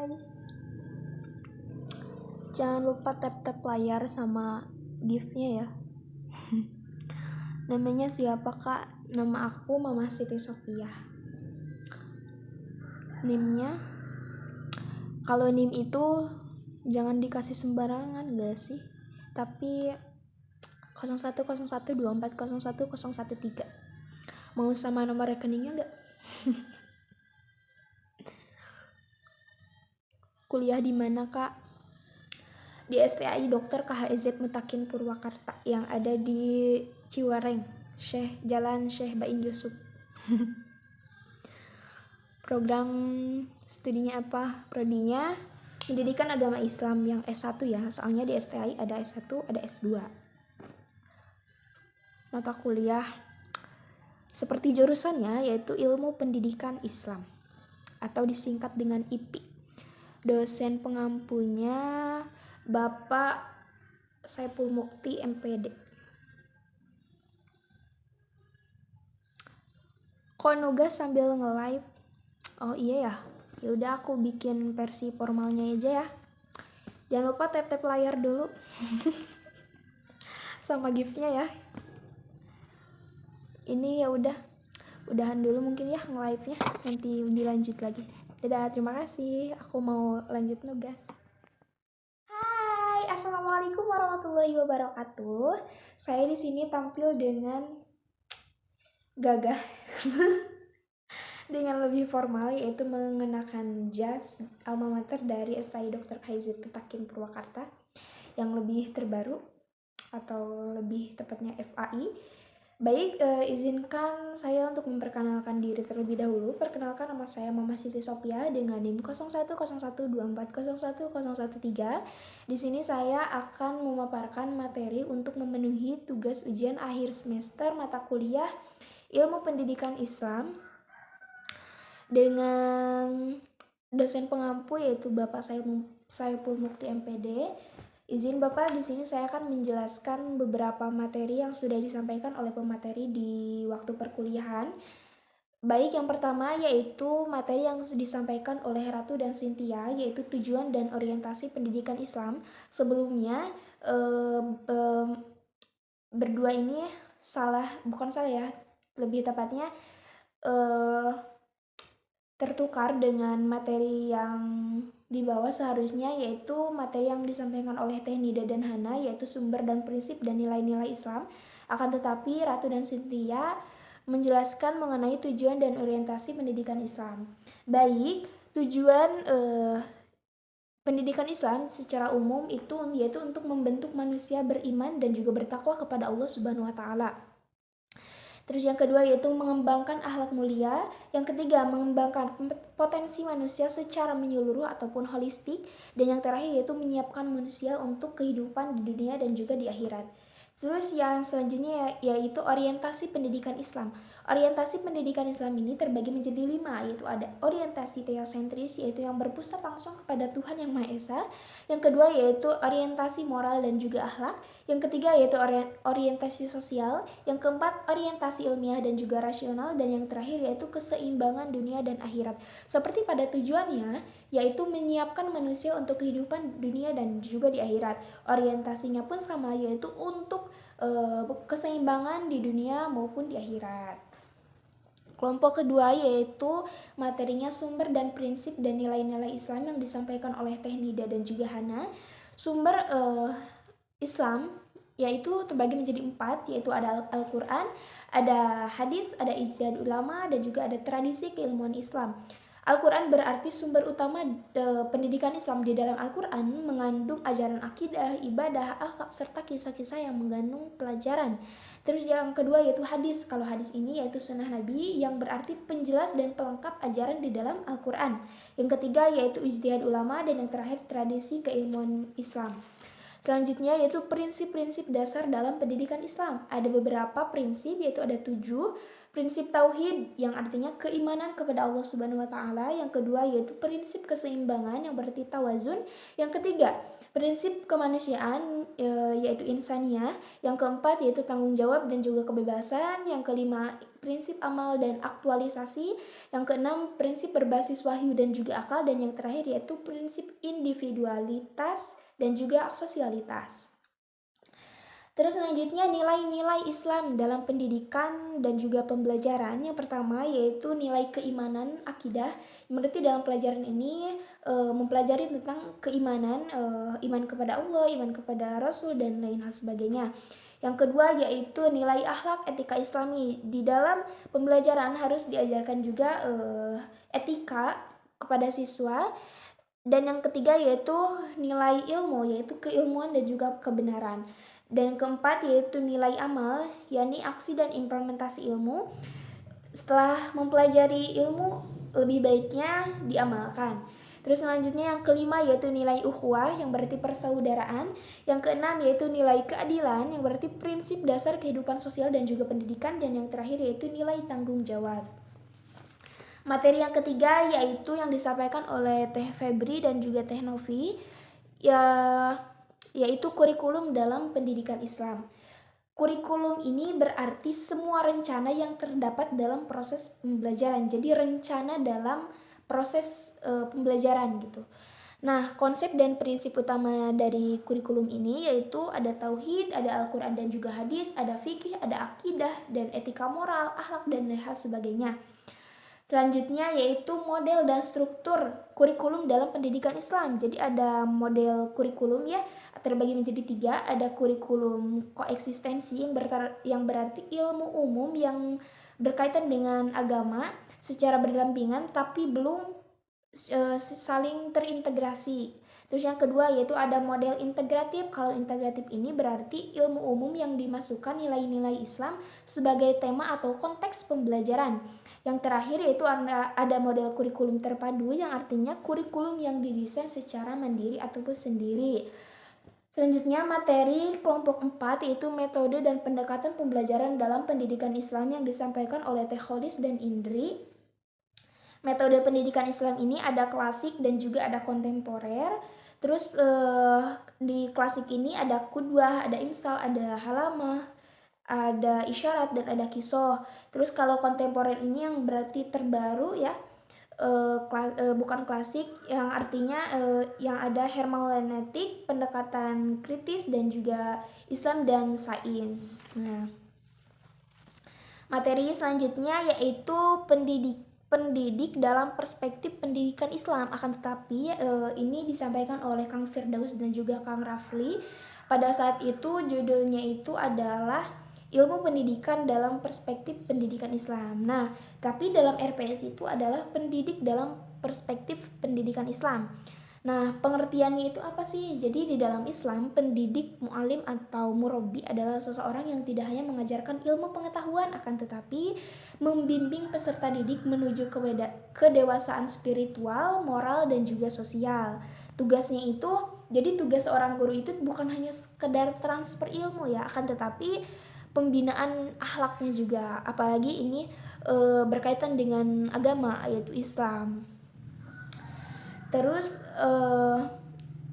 guys. Jangan lupa tap layar sama gift-nya ya. Namanya siapa kak? Nama aku Mama Siti Sofia. NIM-nya, kalau NIM itu jangan dikasih sembarangan gak sih? Tapi 010124010113. Mau sama nomor rekeningnya gak? Kuliah di mana kak? Di STAI Dr. KHZ Mutakin Purwakarta yang ada di Ciwareng, Jalan Syekh Baing Yusuf. Program studinya apa? Prodinya Pendidikan Agama Islam yang S1 ya, soalnya di STAI ada S1, ada S2. Mata kuliah seperti jurusannya yaitu Ilmu Pendidikan Islam atau disingkat dengan IPI. Dosen pengampunya Bapak Saipul Mukti MPD. Kok nugas sambil nge-live? Oh iya ya. Ya udah aku bikin versi formalnya aja ya. Jangan lupa tap layar dulu. Sama gift-nya ya. Ini ya udahan dulu mungkin ya nge-live-nya. Nanti dilanjut lagi. Dadah, terima kasih. Aku mau lanjut nugas. Assalamualaikum warahmatullahi wabarakatuh. Saya di sini tampil dengan gagah, dengan lebih formal, yaitu mengenakan jas alma mater dari STAI Dr. KHZ Mutakin Purwakarta yang lebih terbaru atau lebih tepatnya FAI. Baik, izinkan saya untuk memperkenalkan diri terlebih dahulu. Perkenalkan, nama saya Mama Siti Sofia dengan NIM 010124010113. Di sini saya akan memaparkan materi untuk memenuhi tugas ujian akhir semester mata kuliah Ilmu Pendidikan Islam dengan dosen pengampu yaitu Bapak Saipul Mukti MPD. Izin Bapak, di sini saya akan menjelaskan beberapa materi yang sudah disampaikan oleh pemateri di waktu perkuliahan. Baik, yang pertama yaitu materi yang disampaikan oleh Ratu dan Cynthia, yaitu tujuan dan orientasi pendidikan Islam. Sebelumnya berdua ini bukan salah ya, lebih tepatnya tertukar dengan materi yang di bawah seharusnya, yaitu materi yang disampaikan oleh Teh Nida dan Hana, yaitu sumber dan prinsip dan nilai-nilai Islam. Akan tetapi Ratu dan Cynthia menjelaskan mengenai tujuan dan orientasi pendidikan Islam. Baik, tujuan pendidikan Islam secara umum itu yaitu untuk membentuk manusia beriman dan juga bertakwa kepada Allah Subhanahu wa taala. Terus yang kedua yaitu mengembangkan akhlak mulia. Yang ketiga mengembangkan potensi manusia secara menyeluruh ataupun holistik. Dan yang terakhir yaitu menyiapkan manusia untuk kehidupan di dunia dan juga di akhirat. Terus yang selanjutnya yaitu orientasi pendidikan Islam. Orientasi pendidikan Islam ini terbagi menjadi 5, yaitu ada orientasi teosentris, yaitu yang berpusat langsung kepada Tuhan Yang Maha Esa. Yang kedua yaitu orientasi moral dan juga akhlak. Yang ketiga yaitu orientasi sosial. Yang keempat orientasi ilmiah dan juga rasional. Dan yang terakhir yaitu keseimbangan dunia dan akhirat. Seperti pada tujuannya, yaitu menyiapkan manusia untuk kehidupan dunia dan juga di akhirat. Orientasinya pun sama, yaitu untuk keseimbangan di dunia maupun di akhirat. Kelompok kedua yaitu materinya sumber dan prinsip dan nilai-nilai Islam yang disampaikan oleh Teh Nida dan juga Hana. Sumber Islam yaitu terbagi menjadi 4, yaitu ada Al-Quran, ada hadis, ada ijtihad ulama, dan juga ada tradisi keilmuan Islam. Al-Quran berarti sumber utama pendidikan Islam. Di dalam Al-Quran mengandung ajaran akidah, ibadah, akhlak, serta kisah-kisah yang mengandung pelajaran. Terus yang kedua yaitu hadis. Kalau hadis ini yaitu sunnah Nabi yang berarti penjelas dan pelengkap ajaran di dalam Al-Quran. Yang ketiga yaitu ijtihad ulama, dan yang terakhir tradisi keilmuan Islam. Selanjutnya yaitu prinsip-prinsip dasar dalam pendidikan Islam. Ada beberapa prinsip, yaitu ada 7. prinsip tauhid yang artinya keimanan kepada Allah Subhanahu wa taala. Yang kedua yaitu prinsip keseimbangan yang berarti tawazun. Yang ketiga, prinsip kemanusiaan yaitu insaniyah. Yang keempat yaitu tanggung jawab dan juga kebebasan. Yang kelima, prinsip amal dan aktualisasi. Yang keenam, prinsip berbasis wahyu dan juga akal. Dan yang terakhir yaitu prinsip individualitas dan juga sosialitas. Terus selanjutnya nilai-nilai Islam dalam pendidikan dan juga pembelajaran. Yang pertama yaitu nilai keimanan akidah. Berarti dalam pelajaran ini mempelajari tentang keimanan, iman kepada Allah, iman kepada Rasul dan lain hal sebagainya. Yang kedua yaitu nilai akhlak etika Islami. Di dalam pembelajaran harus diajarkan juga etika kepada siswa. Dan yang ketiga yaitu nilai ilmu, yaitu keilmuan dan juga kebenaran. Dan keempat yaitu nilai amal, yakni aksi dan implementasi ilmu. Setelah mempelajari ilmu, lebih baiknya diamalkan. Terus selanjutnya yang kelima yaitu nilai ukhuwah yang berarti persaudaraan. Yang keenam yaitu nilai keadilan yang berarti prinsip dasar kehidupan sosial dan juga pendidikan. Dan yang terakhir yaitu nilai tanggung jawab. Materi yang ketiga yaitu yang disampaikan oleh Teh Febri dan juga Teh Novi, yaitu kurikulum dalam pendidikan Islam. Kurikulum ini berarti semua rencana yang terdapat dalam proses pembelajaran. Jadi rencana dalam proses pembelajaran gitu. Nah, konsep dan prinsip utama dari kurikulum ini yaitu ada tauhid, ada Al-Quran dan juga hadis, ada fikih, ada akidah, dan etika moral, akhlak, dan hal sebagainya. Selanjutnya yaitu model dan struktur kurikulum dalam pendidikan Islam. Jadi ada model kurikulum ya, terbagi menjadi 3. Ada kurikulum koeksistensi yang berarti ilmu umum yang berkaitan dengan agama secara berdampingan tapi belum saling terintegrasi. Terus yang kedua yaitu ada model integratif. Kalau integratif ini berarti ilmu umum yang dimasukkan nilai-nilai Islam sebagai tema atau konteks pembelajaran. Yang terakhir yaitu ada model kurikulum terpadu yang artinya kurikulum yang didesain secara mandiri ataupun sendiri. Selanjutnya materi kelompok 4 yaitu metode dan pendekatan pembelajaran dalam pendidikan Islam yang disampaikan oleh Teh Kholis dan Indri. Metode pendidikan Islam ini ada klasik dan juga ada kontemporer. Terus di klasik ini ada qudwah, ada imsal, ada halamah, ada isyarat dan ada kisoh. Terus kalau kontemporer ini yang berarti terbaru ya, bukan klasik, yang artinya yang ada hermeneutik, pendekatan kritis dan juga Islam dan sains. Nah, materi selanjutnya yaitu pendidik dalam perspektif pendidikan Islam. Akan tetapi ini disampaikan oleh Kang Firdaus dan juga Kang Rafli. Pada saat itu judulnya itu adalah ilmu pendidikan dalam perspektif pendidikan Islam. Nah, tapi dalam RPS itu adalah pendidik dalam perspektif pendidikan Islam. Nah, pengertiannya itu apa sih? Jadi di dalam Islam, pendidik, mu'alim atau murabbi adalah seseorang yang tidak hanya mengajarkan ilmu pengetahuan, akan tetapi membimbing peserta didik menuju kedewasaan spiritual, moral, dan juga sosial. Tugasnya itu, jadi tugas seorang guru itu bukan hanya sekedar transfer ilmu ya, akan tetapi pembinaan akhlaknya juga, apalagi ini berkaitan dengan agama yaitu Islam. Terus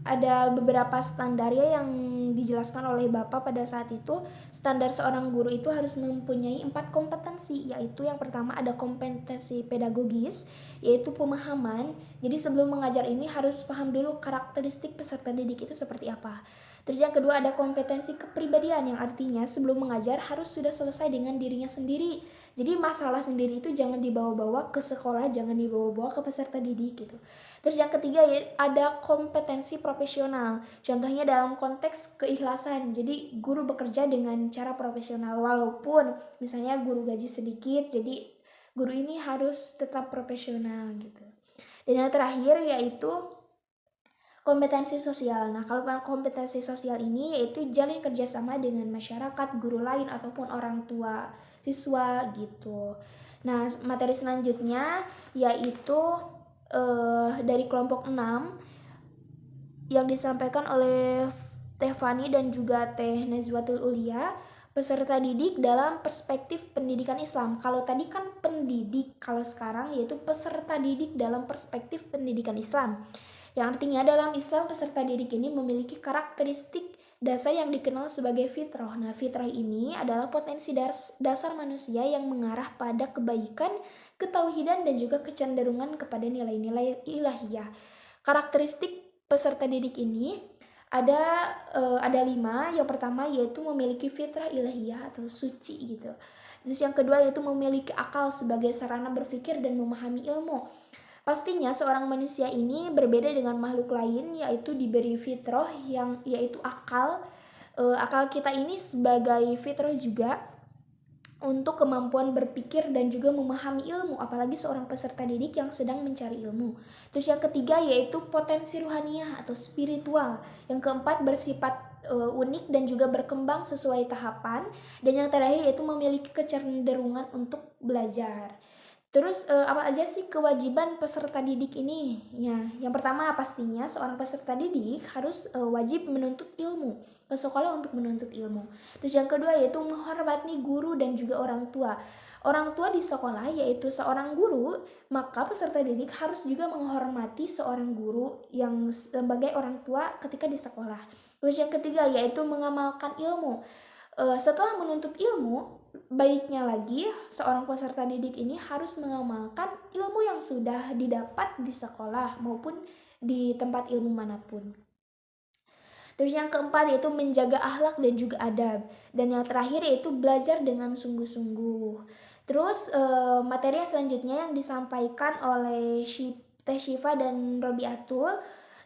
ada beberapa standar ya yang dijelaskan oleh Bapak pada saat itu. Standar seorang guru itu harus mempunyai 4 kompetensi, yaitu yang pertama ada kompetensi pedagogis, yaitu pemahaman. Jadi sebelum mengajar ini harus paham dulu karakteristik peserta didik itu seperti apa. Terus yang kedua ada kompetensi kepribadian, yang artinya sebelum mengajar harus sudah selesai dengan dirinya sendiri. Jadi masalah sendiri itu jangan dibawa-bawa ke sekolah, jangan dibawa-bawa ke peserta didik gitu. Terus yang ketiga ada kompetensi profesional. Contohnya dalam konteks keikhlasan. Jadi guru bekerja dengan cara profesional walaupun misalnya guru gaji sedikit, jadi guru ini harus tetap profesional gitu. Dan yang terakhir yaitu kompetensi sosial. Nah, kalau kompetensi sosial ini yaitu jalin kerjasama dengan masyarakat, guru lain ataupun orang tua siswa gitu. Nah, materi selanjutnya yaitu dari kelompok 6 yang disampaikan oleh Teh Fani dan juga Teh Nezwatul Ulia. peserta didik dalam perspektif pendidikan Islam. Kalau tadi kan pendidik, kalau sekarang yaitu peserta didik dalam perspektif pendidikan Islam. Yang artinya dalam Islam peserta didik ini memiliki karakteristik dasar yang dikenal sebagai fitrah. Nah, fitrah ini adalah potensi dasar manusia yang mengarah pada kebaikan, ketauhidan, dan juga kecenderungan kepada nilai-nilai ilahiyah. Karakteristik peserta didik ini ada 5. Yang pertama yaitu memiliki fitrah ilahiyah atau suci gitu. Terus yang kedua yaitu memiliki akal sebagai sarana berpikir dan memahami ilmu. Pastinya seorang manusia ini berbeda dengan makhluk lain, yaitu diberi fitrah yang yaitu akal. Akal kita ini sebagai fitrah juga untuk kemampuan berpikir dan juga memahami ilmu, apalagi seorang peserta didik yang sedang mencari ilmu. Terus yang ketiga yaitu potensi ruhaniah atau spiritual. Yang keempat bersifat unik dan juga berkembang sesuai tahapan. Dan yang terakhir yaitu memiliki kecenderungan untuk belajar. Terus apa aja sih kewajiban peserta didik ini? Ya, yang pertama pastinya seorang peserta didik harus wajib menuntut ilmu, ke sekolah untuk menuntut ilmu. Terus yang kedua yaitu menghormati guru dan juga orang tua. Orang tua di sekolah yaitu seorang guru, maka peserta didik harus juga menghormati seorang guru yang sebagai orang tua ketika di sekolah. Terus yang ketiga yaitu mengamalkan ilmu. Setelah menuntut ilmu, baiknya lagi seorang peserta didik ini harus mengamalkan ilmu yang sudah didapat di sekolah maupun di tempat ilmu manapun. Terus yang keempat yaitu menjaga akhlak dan juga adab. Dan yang terakhir yaitu belajar dengan sungguh-sungguh. Terus materi selanjutnya yang disampaikan oleh Teh Syifa dan Robiatul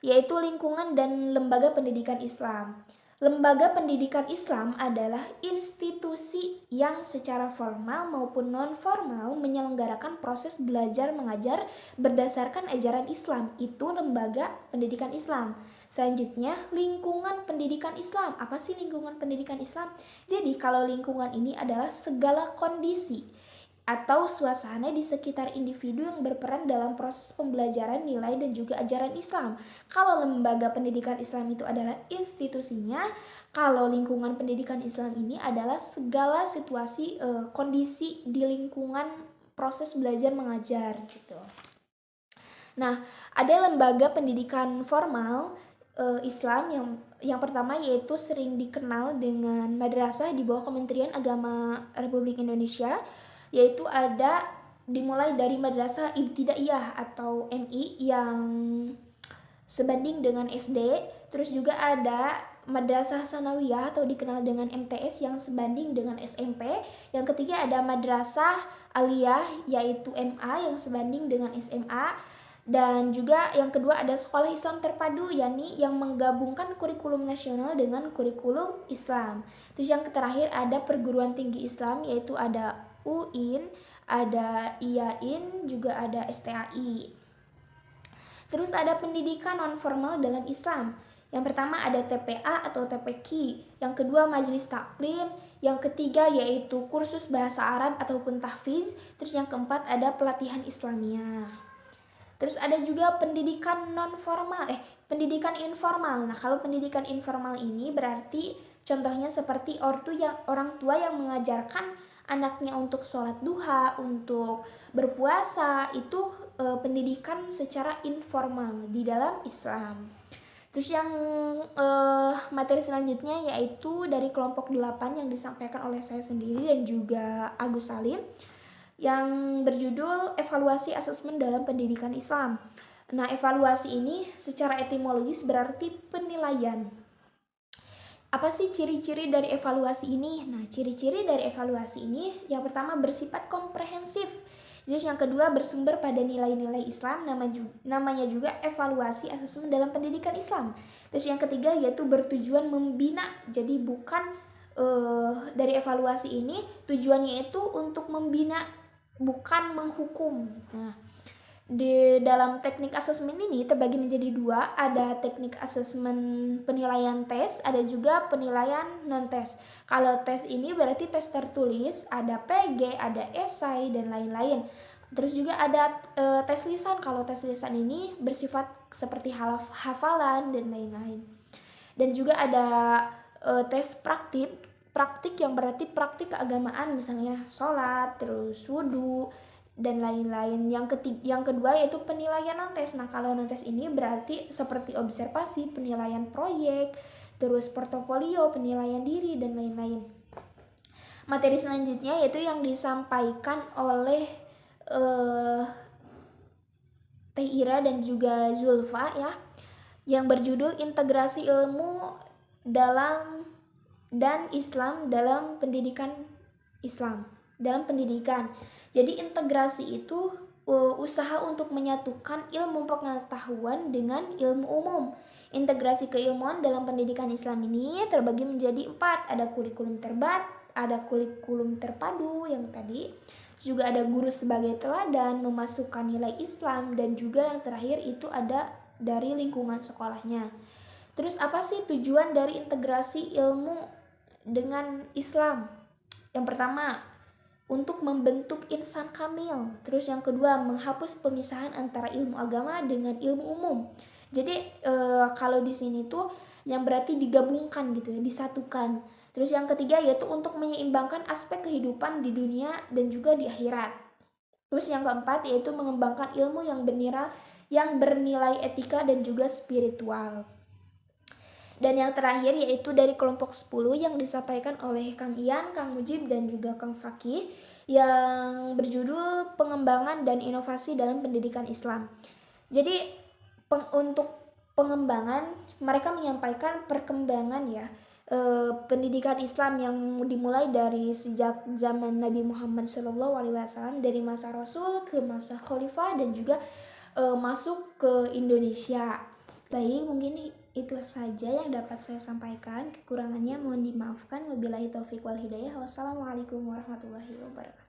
yaitu lingkungan dan lembaga pendidikan Islam. Lembaga pendidikan Islam adalah institusi yang secara formal maupun non-formal menyelenggarakan proses belajar mengajar berdasarkan ajaran Islam. Itu lembaga pendidikan Islam. Selanjutnya, lingkungan pendidikan Islam. Apa sih lingkungan pendidikan Islam? Jadi, kalau lingkungan ini adalah segala kondisi atau suasana di sekitar individu yang berperan dalam proses pembelajaran nilai dan juga ajaran Islam. Kalau lembaga pendidikan Islam itu adalah institusinya, kalau lingkungan pendidikan Islam ini adalah segala situasi kondisi di lingkungan proses belajar mengajar gitu. Nah, ada lembaga pendidikan formal Islam yang pertama yaitu sering dikenal dengan madrasah di bawah Kementerian Agama Republik Indonesia, yaitu ada dimulai dari madrasah ibtidaiyah atau MI yang sebanding dengan SD, terus juga ada madrasah sanawiyah atau dikenal dengan MTS yang sebanding dengan SMP. Yang ketiga ada madrasah aliyah yaitu MA yang sebanding dengan SMA. Dan juga yang kedua ada sekolah Islam terpadu, yakni yang menggabungkan kurikulum nasional dengan kurikulum Islam. Terus yang terakhir ada perguruan tinggi Islam yaitu ada UIN, ada IAIN, juga ada STAI. Terus ada pendidikan non-formal dalam Islam. Yang pertama ada TPA atau TPQ, yang kedua majelis taklim, yang ketiga yaitu kursus bahasa Arab ataupun tahfiz, terus yang keempat ada pelatihan Islamiyah. Terus ada juga pendidikan pendidikan informal. Nah, kalau pendidikan informal ini berarti contohnya seperti orang tua yang mengajarkan anaknya untuk sholat duha, untuk berpuasa, itu pendidikan secara informal di dalam Islam. Terus yang materi selanjutnya yaitu dari kelompok 8 yang disampaikan oleh saya sendiri dan juga Agus Salim, yang berjudul evaluasi asesmen dalam pendidikan Islam. Nah, evaluasi ini secara etimologis berarti penilaian. Apa sih ciri-ciri dari evaluasi ini? Nah, ciri-ciri dari evaluasi ini yang pertama bersifat komprehensif. Terus yang kedua bersumber pada nilai-nilai Islam, namanya juga evaluasi asesmen dalam pendidikan Islam. Terus yang ketiga yaitu bertujuan membina. Jadi bukan dari evaluasi ini tujuannya itu untuk membina, bukan menghukum. Nah, di dalam teknik asesmen ini terbagi menjadi 2, ada teknik asesmen penilaian tes, ada juga penilaian non-tes. Kalau tes ini berarti tes tertulis, ada PG, ada esai, dan lain-lain. Terus juga ada tes lisan. Kalau tes lisan ini bersifat seperti hafalan dan lain-lain. Dan juga ada tes praktik yang berarti praktik keagamaan, misalnya sholat, terus wudhu, dan lain-lain. Yang kedua yaitu penilaian non-tes. Nah, kalau non-tes ini berarti seperti observasi, penilaian proyek, terus portofolio, penilaian diri, dan lain-lain. Materi selanjutnya yaitu yang disampaikan oleh Teh Ira dan juga Zulfa ya, yang berjudul Integrasi Ilmu dan Islam dalam Pendidikan Islam. Dalam pendidikan. Jadi integrasi itu usaha untuk menyatukan ilmu pengetahuan dengan ilmu umum. Integrasi keilmuan dalam pendidikan Islam ini terbagi menjadi 4. Ada kurikulum ada kurikulum terpadu yang tadi, juga ada guru sebagai teladan, memasukkan nilai Islam, dan juga yang terakhir itu ada dari lingkungan sekolahnya. Terus apa sih tujuan dari integrasi ilmu dengan Islam? Yang pertama, untuk membentuk insan kamil. Terus yang kedua, menghapus pemisahan antara ilmu agama dengan ilmu umum. Jadi kalau di sini tuh yang berarti digabungkan gitu ya, disatukan. Terus yang ketiga yaitu untuk menyeimbangkan aspek kehidupan di dunia dan juga di akhirat. Terus yang keempat yaitu mengembangkan ilmu yang bernilai etika dan juga spiritual. Dan yang terakhir yaitu dari kelompok 10 yang disampaikan oleh Kang Ian, Kang Mujib, dan juga Kang Fakih, yang berjudul Pengembangan dan Inovasi dalam Pendidikan Islam. Jadi untuk pengembangan, mereka menyampaikan perkembangan ya, pendidikan Islam yang dimulai dari sejak zaman Nabi Muhammad SAW, dari masa Rasul ke masa Khalifah dan juga masuk ke Indonesia. Baik, mungkin itu saja yang dapat saya sampaikan. Kekurangannya mohon dimaafkan. Wabillahi taufiq wal hidayah. Wassalamualaikum warahmatullahi wabarakatuh.